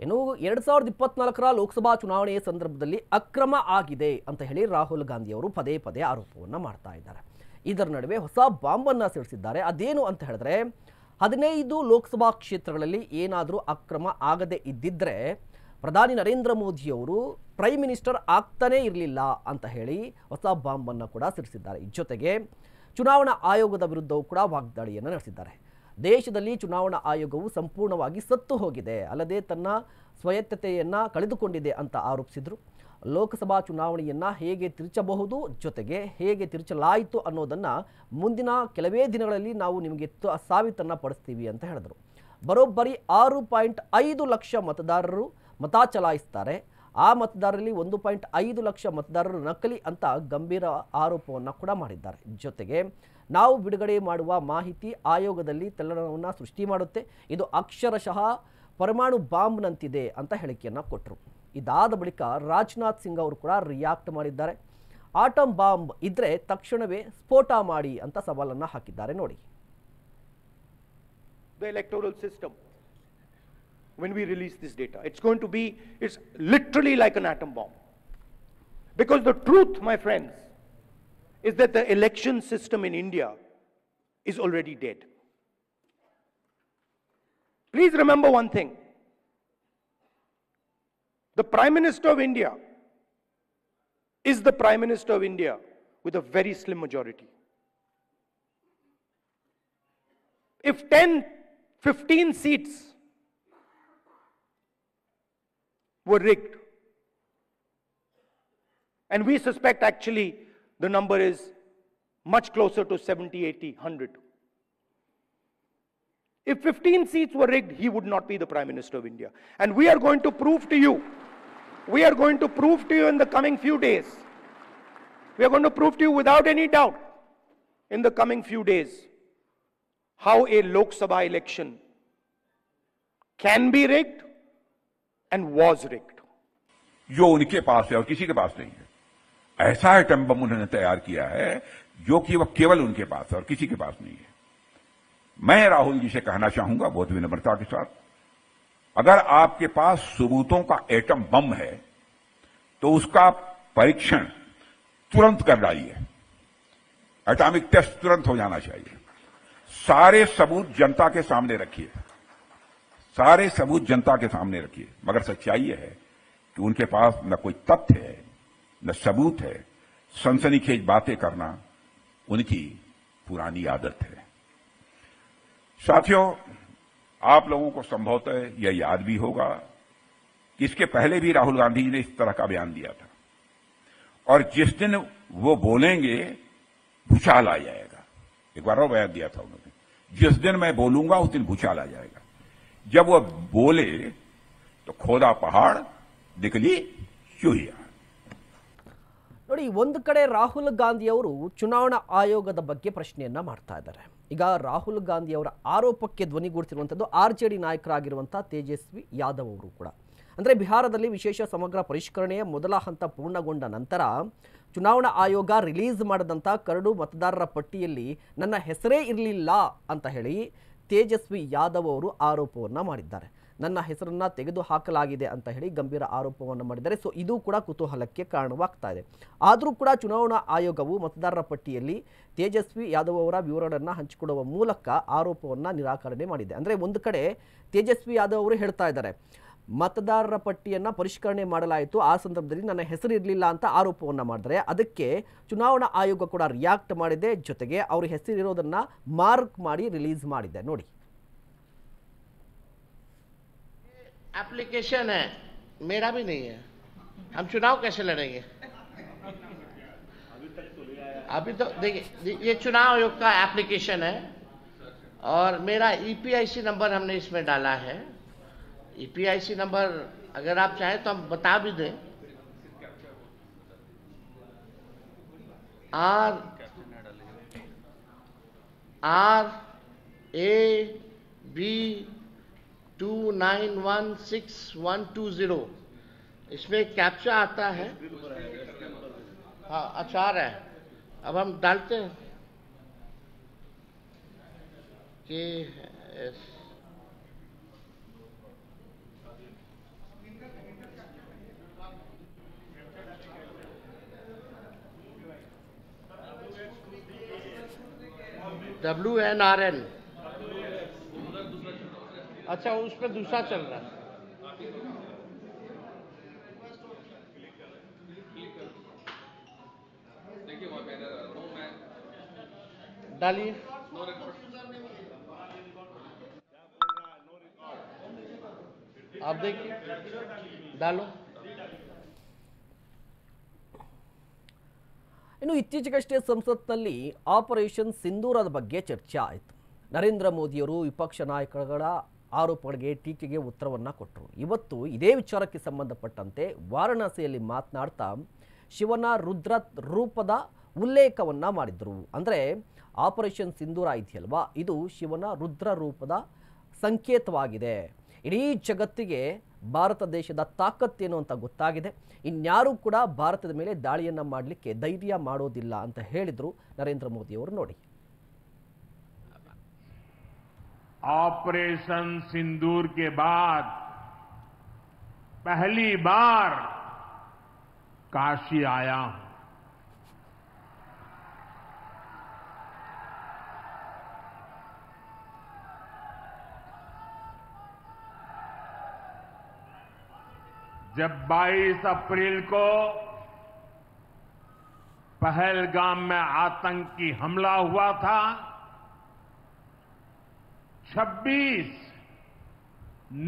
ಇನ್ನು 2024ರ ಲೋಕಸಭಾ ಚುನಾವಣೆಯ ಸಂದರ್ಭದಲ್ಲಿ ಅಕ್ರಮ ಆಗಿದೆ ಅಂತ ಹೇಳಿ ರಾಹುಲ್ ಗಾಂಧಿ ಅವರು ಪದೇ ಪದೇ ಆರೋಪವನ್ನು ಮಾಡ್ತಾ ಇದ್ದಾರೆ. ಇದರ ನಡುವೆ ಹೊಸ ಬಾಂಬನ್ನು ಸಿಡಿಸಿದ್ದಾರೆ. ಅದೇನು ಅಂತ ಹೇಳಿದ್ರೆ 15 ಲೋಕಸಭಾ ಕ್ಷೇತ್ರಗಳಲ್ಲಿ ಏನಾದರೂ ಅಕ್ರಮ ಆಗದೆ ಇದ್ದಿದ್ರೆ ಪ್ರಧಾನಿ ನರೇಂದ್ರ ಮೋದಿ ಅವರು ಪ್ರೈಮ್ ಮಿನಿಸ್ಟರ್ ಆಗ್ತಾನೇ ಇರಲಿಲ್ಲ ಅಂತ ಹೇಳಿ ಹೊಸ ಬಾಂಬನ್ನು ಕೂಡ ಸಿಡಿಸಿದ್ದಾರೆ. ಜೊತೆಗೆ ಚುನಾವಣಾ ಆಯೋಗದ ವಿರುದ್ಧವೂ ಕೂಡ ವಾಗ್ದಾಳಿಯನ್ನು ನಡೆಸಿದ್ದಾರೆ. ದೇಶದಲ್ಲಿ ಚುನಾವಣಾ ಆಯೋಗವು ಸಂಪೂರ್ಣವಾಗಿ ಸತ್ತು ಹೋಗಿದೆ, ಅಲ್ಲದೆ ತನ್ನ ಸ್ವಾಯತ್ತತೆಯನ್ನು ಕಳೆದುಕೊಂಡಿದೆ ಅಂತ ಆರೋಪಿಸಿದರು. ಲೋಕಸಭಾ ಚುನಾವಣೆಯನ್ನು ಹೇಗೆ ತಿರುಚಬಹುದು, ಜೊತೆಗೆ ಹೇಗೆ ತಿರುಚಲಾಯಿತು ಅನ್ನೋದನ್ನು ಮುಂದಿನ ಕೆಲವೇ ದಿನಗಳಲ್ಲಿ ನಾವು ನಿಮಗೆ ಸಾಬೀತನ್ನು ಪಡಿಸ್ತೀವಿ ಅಂತ ಹೇಳಿದರು. ಬರೋಬ್ಬರಿ 6.5 ಲಕ್ಷ ಮತದಾರರು ಮತ ಚಲಾಯಿಸ್ತಾರೆ. ಆ ಮತದಾರರಲ್ಲಿ 1.5 ಲಕ್ಷ ಮತದಾರರು ನಕಲಿ ಅಂತ ಗಂಭೀರ ಆರೋಪವನ್ನು ಕೂಡ ಮಾಡಿದ್ದಾರೆ. ಜೊತೆಗೆ ನಾವು ಬಿಡುಗಡೆ ಮಾಡುವ ಮಾಹಿತಿ ಆಯೋಗದಲ್ಲಿ ತಲ್ಲಣವನ್ನು ಸೃಷ್ಟಿ ಮಾಡುತ್ತೆ, ಇದು ಅಕ್ಷರಶಃ ಪರಮಾಣು ಬಾಂಬ್ನಂತಿದೆ ಅಂತ ಹೇಳಿಕೆಯನ್ನು ಕೊಟ್ಟರು. ಇದಾದ ಬಳಿಕ ರಾಜನಾಥ್ ಸಿಂಗ್ ಅವರು ಕೂಡ ರಿಯಾಕ್ಟ್ ಮಾಡಿದ್ದಾರೆ. ಆಟಮ್ ಬಾಂಬ್ ಇದ್ರೆ ತಕ್ಷಣವೇ ಸ್ಫೋಟ ಮಾಡಿ ಅಂತ ಸವಾಲನ್ನು ಹಾಕಿದ್ದಾರೆ. ನೋಡಿ. The electoral system, when we release this data, it's literally like an atom bomb. Because the truth, my friends, is that the election system in India is already dead. Please remember one thing. The Prime Minister of India is the Prime Minister of India with a very slim majority. If 10-15 seats were rigged, and we suspect actually the number is much closer to 70, 80, 100. If 15 seats were rigged, he would not be the Prime Minister of India. And we are going to prove to you in the coming few days, we are going to prove to you without any doubt in the coming few days how a Lok Sabha election can be rigged and was rigged. जो उनके पास है और किसी के पास नहीं है, ऐसा atom bomb उन्होंने तैयार किया है जो कि वह केवल उनके पास है और किसी के पास नहीं है। मैं राहुल जी से कहना चाहूंगा बहुत विनम्रता के साथ, अगर आपके पास सबूतों का एटम बम है तो उसका परीक्षण तुरंत कर डालिए। एटॉमिक टेस्ट तुरंत हो जाना चाहिए। सारे सबूत जनता के सामने रखिए, सारे सबूत जनता के सामने रखिए। मगर सच्चाई यह है कि उनके पास न कोई तथ्य है, न सबूत है। सनसनीखेज बातें करना उनकी पुरानी आदत है। साथियों, आप लोगों को संभवतः यह याद भी होगा कि इसके पहले भी राहुल गांधी जी ने इस तरह का बयान दिया था, और जिस दिन वो बोलेंगे भूचाल आ जाएगा। एक बार और बयान दिया था उन्होंने, जिस दिन मैं बोलूंगा उस दिन भूचाल आ जाएगा। जब वह बोले तो खोदा पहाड़ निकली चूहिया। ನೋಡಿ, ಒಂದು ಕಡೆ ರಾಹುಲ್ ಗಾಂಧಿ ಅವರು ಚುನಾವಣಾ ಆಯೋಗದ ಬಗ್ಗೆ ಪ್ರಶ್ನೆಯನ್ನ ಮಾಡ್ತಾ ಇದ್ದಾರೆ. ಈಗ ರಾಹುಲ್ ಗಾಂಧಿ ಅವರ ಆರೋಪಕ್ಕೆ ಧ್ವನಿಗೂಡಿಸಿರುವಂಥದ್ದು ಆರ್ಜೆಡಿ ನಾಯಕರಾಗಿರುವಂಥ ತೇಜಸ್ವಿ ಯಾದವ್ ಅವರು ಕೂಡ. ಅಂದರೆ ಬಿಹಾರದಲ್ಲಿ ವಿಶೇಷ ಸಮಗ್ರ ಪರಿಷ್ಕರಣೆಯ ಮೊದಲ ಹಂತ ಪೂರ್ಣಗೊಂಡ ನಂತರ ಚುನಾವಣಾ ಆಯೋಗ ರಿಲೀಸ್ ಮಾಡಿದಂಥ ಕರಡು ಮತದಾರರ ಪಟ್ಟಿಯಲ್ಲಿ ನನ್ನ ಹೆಸರೇ ಇರಲಿಲ್ಲ ಅಂತ ಹೇಳಿ ತೇಜಸ್ವಿ ಯಾದವ್ ಅವರು ಆರೋಪವನ್ನು ಮಾಡಿದ್ದಾರೆ. ನನ್ನ ಹೆಸರನ್ನು ತೆಗೆದು ಹಾಕಲಾಗಿದೆ ಅಂತ ಹೇಳಿ ಗಂಭೀರ ಆರೋಪವನ್ನು ಮಾಡಿದ್ದಾರೆ. ಸೊ ಇದು ಕೂಡ ಕುತೂಹಲಕ್ಕೆ ಕಾರಣವಾಗ್ತಾ ಇದೆ. ಆದರೂ ಕೂಡ ಚುನಾವಣಾ ಆಯೋಗವು ಮತದಾರರ ಪಟ್ಟಿಯಲ್ಲಿ ತೇಜಸ್ವಿ ಯಾದವ್ ಅವರ ವಿವರಗಳನ್ನು ಹಂಚಿಕೊಡುವ ಮೂಲಕ ಆರೋಪವನ್ನು ನಿರಾಕರಣೆ ಮಾಡಿದೆ. ಅಂದರೆ ಒಂದು ಕಡೆ ತೇಜಸ್ವಿ ಯಾದವ್ ಅವರು ಹೇಳ್ತಾ ಇದ್ದಾರೆ, ಮತದಾರರ ಪಟ್ಟಿಯನ್ನು ಪರಿಷ್ಕರಣೆ ಮಾಡಲಾಯಿತು, ಆ ಸಂದರ್ಭದಲ್ಲಿ ನನ್ನ ಹೆಸರು ಇರಲಿಲ್ಲ ಅಂತ ಆರೋಪವನ್ನು ಮಾಡಿದರೆ ಅದಕ್ಕೆ ಚುನಾವಣಾ ಆಯೋಗ ಕೂಡ ರಿಯಾಕ್ಟ್ ಮಾಡಿದೆ. ಜೊತೆಗೆ ಅವ್ರ ಹೆಸರಿರೋದನ್ನು ಮಾರ್ಕ್ ಮಾಡಿ ರಿಲೀಸ್ ಮಾಡಿದೆ. ನೋಡಿ. एप्लीकेशन है, मेरा भी नहीं है, हम चुनाव कैसे लड़ेंगे? अभी तो देखिए, ये चुनाव आयोग का एप्लीकेशन है और मेरा ईपीआईसी नंबर हमने इसमें डाला है। ईपीआईसी नंबर अगर आप चाहें तो हम बता भी दें। RAB 2916-120, इसमें कैप्चा आता है। हाँ, अचार है। अब हम डालते हैं कि WNRN। अच्छा, उसमें दूसरा चल रहा है। डालिए। आप देखिए, डालो। ಇನ್ನು ಇತ್ತೀಚೆಗಷ್ಟೇ ಸಂಸತ್ನಲ್ಲಿ ಆಪರೇಷನ್ ಸಿಂಧೂರದ ಬಗ್ಗೆ ಚರ್ಚೆ ಆಯಿತು. ನರೇಂದ್ರ ಮೋದಿಯವರು ವಿಪಕ್ಷ ನಾಯಕರ ಆರೋಪಗಳಿಗೆ ಟೀಕೆಗೆ ಉತ್ತರವನ್ನು ಕೊಟ್ಟರು. ಇವತ್ತು ಇದೇ ವಿಚಾರಕ್ಕೆ ಸಂಬಂಧಪಟ್ಟಂತೆ ವಾರಣಾಸಿಯಲ್ಲಿ ಮಾತನಾಡ್ತಾ ಶಿವನ ರುದ್ರ ರೂಪದ ಉಲ್ಲೇಖವನ್ನು ಮಾಡಿದರು. ಅಂದರೆ ಆಪರೇಷನ್ ಸಿಂಧೂರ ಇದೆಯಲ್ವಾ, ಇದು ಶಿವನ ರುದ್ರ ರೂಪದ ಸಂಕೇತವಾಗಿದೆ. ಇಡೀ ಜಗತ್ತಿಗೆ ಭಾರತ ದೇಶದ ತಾಕತ್ತೇನು ಅಂತ ಗೊತ್ತಾಗಿದೆ. ಇನ್ಯಾರೂ ಕೂಡ ಭಾರತದ ಮೇಲೆ ದಾಳಿಯನ್ನು ಮಾಡಲಿಕ್ಕೆ ಧೈರ್ಯ ಮಾಡೋದಿಲ್ಲ ಅಂತ ಹೇಳಿದರು ನರೇಂದ್ರ ಮೋದಿ ಅವರು. ನೋಡಿ. ऑपरेशन सिंदूर के बाद पहली बार काशी आया हूं। जब 22 अप्रैल को पहलगाम में आतंकी हमला हुआ था, 26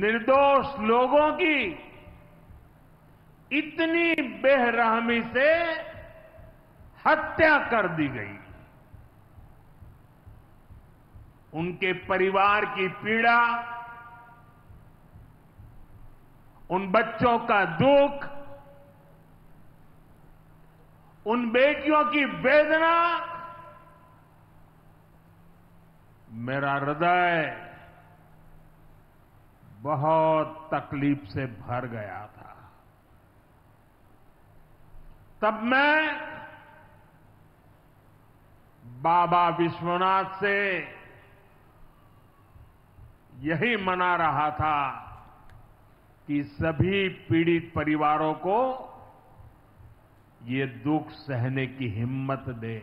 निर्दोष लोगों की इतनी बेरहमी से हत्या कर दी गई। उनके परिवार की पीड़ा, उन बच्चों का दुख, उन बेटियों की वेदना, मेरा हृदय बहुत तकलीफ से भर गया था। तब मैं बाबा विश्वनाथ से यही मना रहा था कि सभी पीड़ित परिवारों को ये दुख सहने की हिम्मत दे।